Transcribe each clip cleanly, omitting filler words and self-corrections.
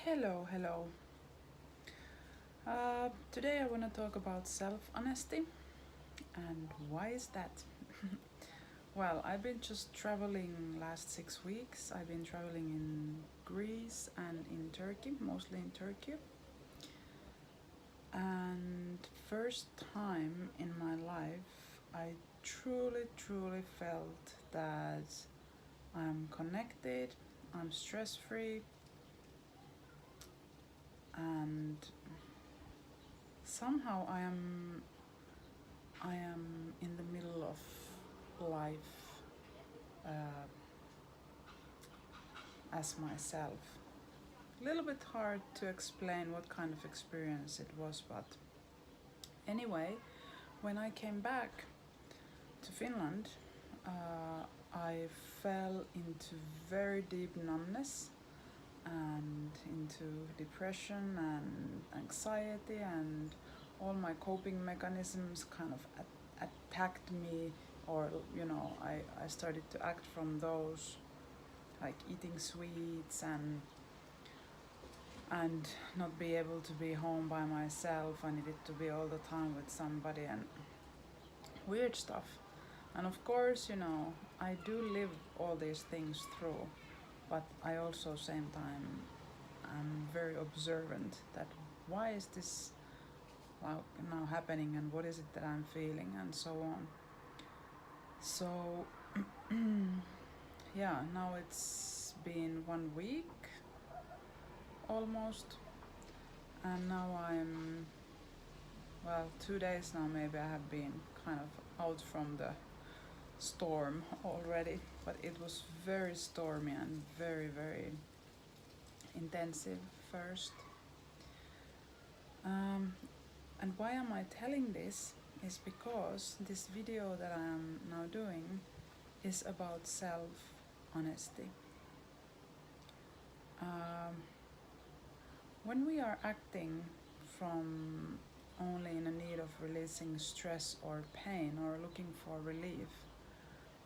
Hello. Today I want to talk about self-honesty and why is that? Well, I've been just traveling last 6 weeks. I've been traveling in Greece and in Turkey, mostly in Turkey. And first time in my life, I truly felt that I'm connected, I'm stress-free, and somehow I am in the middle of life uh, as myself. A little bit hard to explain what kind of experience it was, but anyway, when I came back to Finland, I fell into very deep numbness and into depression and anxiety, and all my coping mechanisms kind of attacked me, or I started to act from those, like eating sweets and not be able to be home by myself. I needed to be all the time with somebody and weird stuff. And of course, I do live all these things through, but I also same time I'm very observant that why is this now happening and what is it that I'm feeling and so on. So yeah, now it's been 1 week almost, and now I'm, well, 2 days now maybe I have been kind of out from the storm already, but it was very stormy and very intensive first. And why am I telling this is because this video that I am now doing is about self-honesty. When we are acting from only in a need of releasing stress or pain or looking for relief,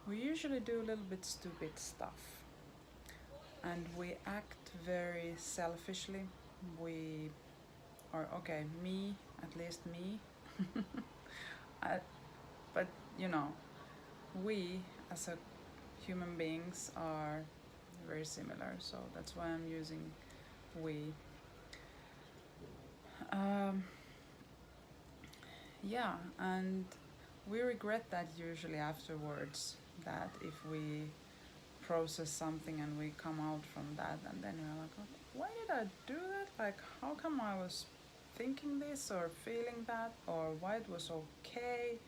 we usually do a little bit stupid stuff, and we act very selfishly. We, or okay, me, at least me, but we as a human beings are very similar, so that's why I'm using we. Yeah, and we regret that usually afterwards, that if we process something and we come out from that, and then we're like, "Oh, why did I do that? Like, how come I was thinking this or feeling that, or why it was okay?"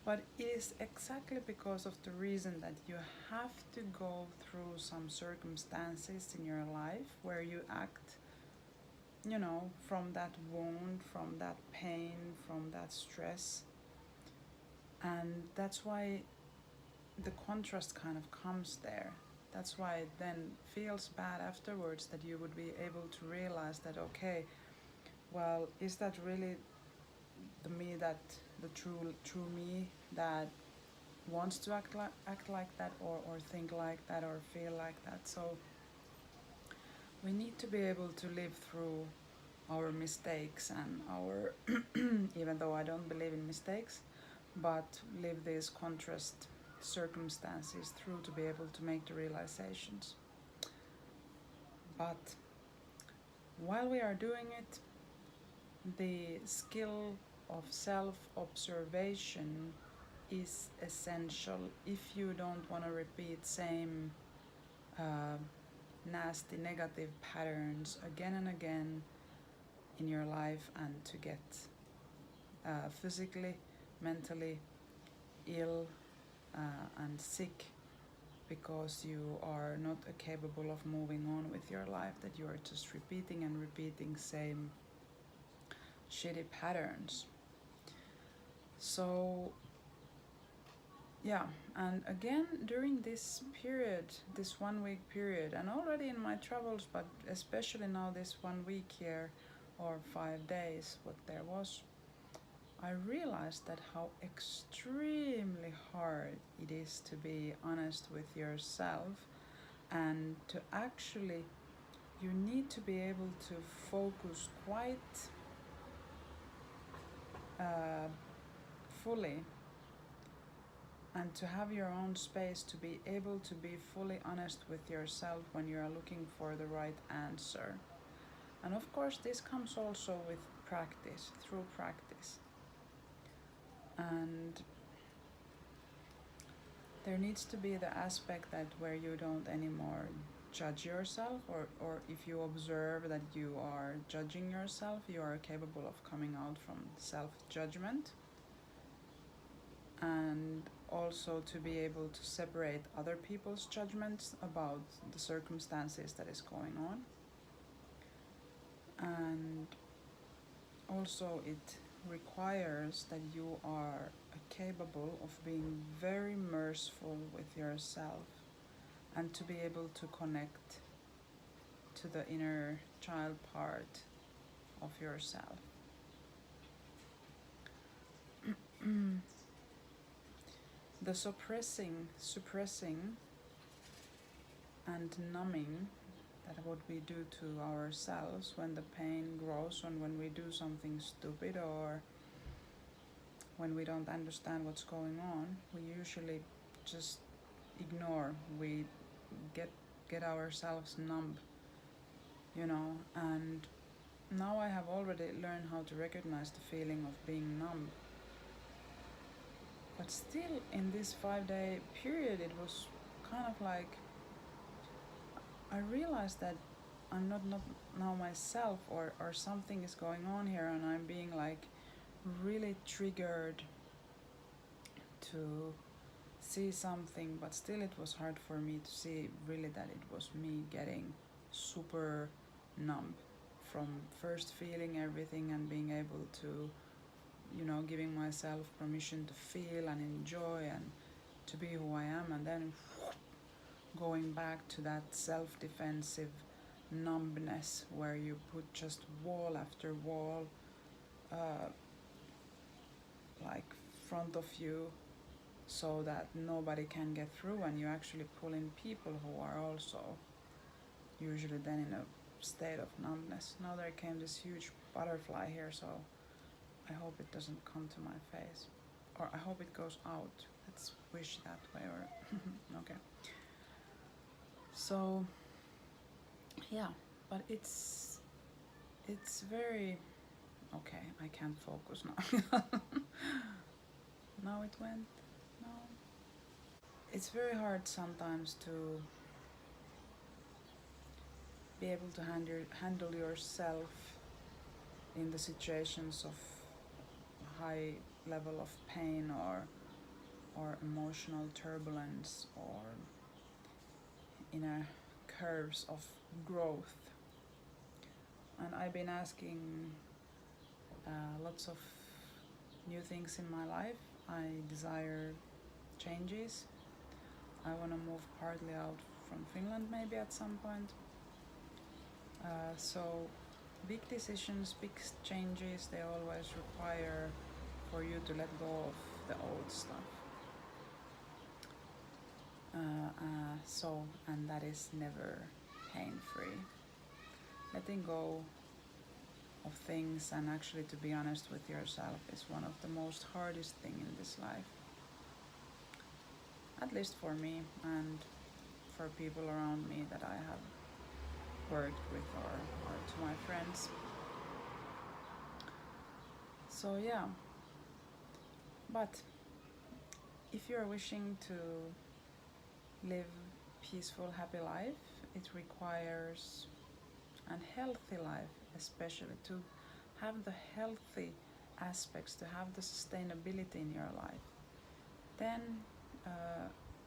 But it is exactly because of the reason that you have to go through some circumstances in your life where you act, from that wound, from that pain, from that stress. And that's why the contrast kind of comes there. That's why it then feels bad afterwards, that you would be able to realize that, okay, well, is that really the true me that wants to act like that, or think like that, or feel like that? So we need to be able to live through our mistakes and our even though I don't believe in mistakes, but live these contrast circumstances through to be able to make the realizations. But while we are doing it, the skill of self-observation is essential if you don't want to repeat same nasty negative patterns again and again in your life, and to get physically, mentally ill and sick because you are not capable of moving on with your life, that you are just repeating and repeating same shitty patterns. So yeah, and again during this period, this 1 week period, and already in my travels, but especially now this 1 week here, or 5 days what there was, I realized that how extremely hard it is to be honest with yourself and to actually you need to be able to focus quite fully, and to have your own space to be able to be fully honest with yourself when you are looking for the right answer. And of course, this comes also with practice, through practice. And there needs to be the aspect that where you don't anymore judge yourself, or if you observe that you are judging yourself, you are capable of coming out from self-judgment, and also to be able to separate other people's judgments about the circumstances that is going on. And also it requires that you are capable of being very merciful with yourself, and to be able to connect to the inner child part of yourself. The suppressing and numbing that what we do to ourselves when the pain grows, and when we do something stupid, or when we don't understand what's going on, we usually just ignore. We get ourselves numb, and now I have already learned how to recognize the feeling of being numb. But still, in this 5-day period, it was kind of like I realized that I'm not now myself, or something is going on here, and I'm being like really triggered to see something, but still it was hard for me to see really that it was me getting super numb from first feeling everything and being able to, giving myself permission to feel and enjoy and to be who I am, and then going back to that self-defensive numbness where you put just wall after wall like front of you, so that nobody can get through, and you actually pull in people who are also usually then in a state of numbness. Now there came this huge butterfly here, so I hope it doesn't come to my face, or I hope it goes out. Let's wish that way, or okay. So yeah, but it's very okay. I can't focus now. Now it went. No. It's very hard sometimes to be able to handle yourself in the situations of high level of pain, or emotional turbulence, or inner curves of growth. And I've been asking lots of new things in my life. I desire changes. I want to move partly out from Finland maybe at some point. So big decisions, big changes, they always require for you to let go of the old stuff. And that is never pain-free. Letting go of things, and actually to be honest with yourself, is one of the most hardest thing in this life. At least for me, and for people around me that I have worked with, or to my friends. So yeah, but if you're wishing to live peaceful, happy life, it requires a healthy life, especially to have the healthy aspects, to have the sustainability in your life. Then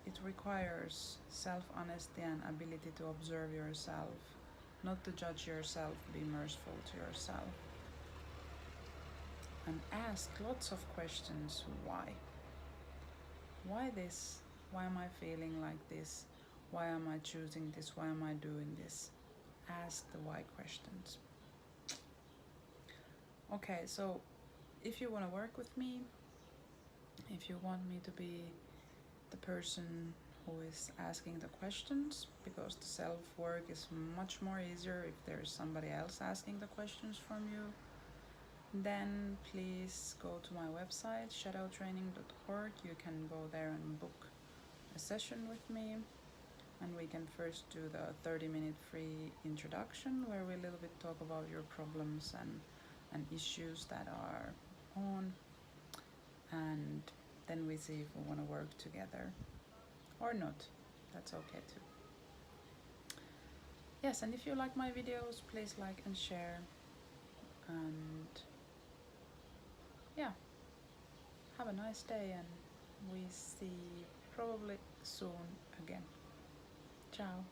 it requires self-honesty and ability to observe yourself, not to judge yourself, be merciful to yourself. And ask lots of questions. Why? Why this? Why am I feeling like this? Why am I choosing this? Why am I doing this? Ask the why questions. Okay, so if you want to work with me, if you want me to be the person who is asking the questions, because the self-work is much more easier if there's somebody else asking the questions from you. Then please go to my website shadowtraining.org. You can go there and book a session with me, and we can first do the 30-minute free introduction where we a little bit talk about your problems and issues that are on, and then we see if we want to work together or not. That's okay too. Yes, and if you like my videos, please like and share, and yeah, have a nice day, and we see probably soon again. Ciao.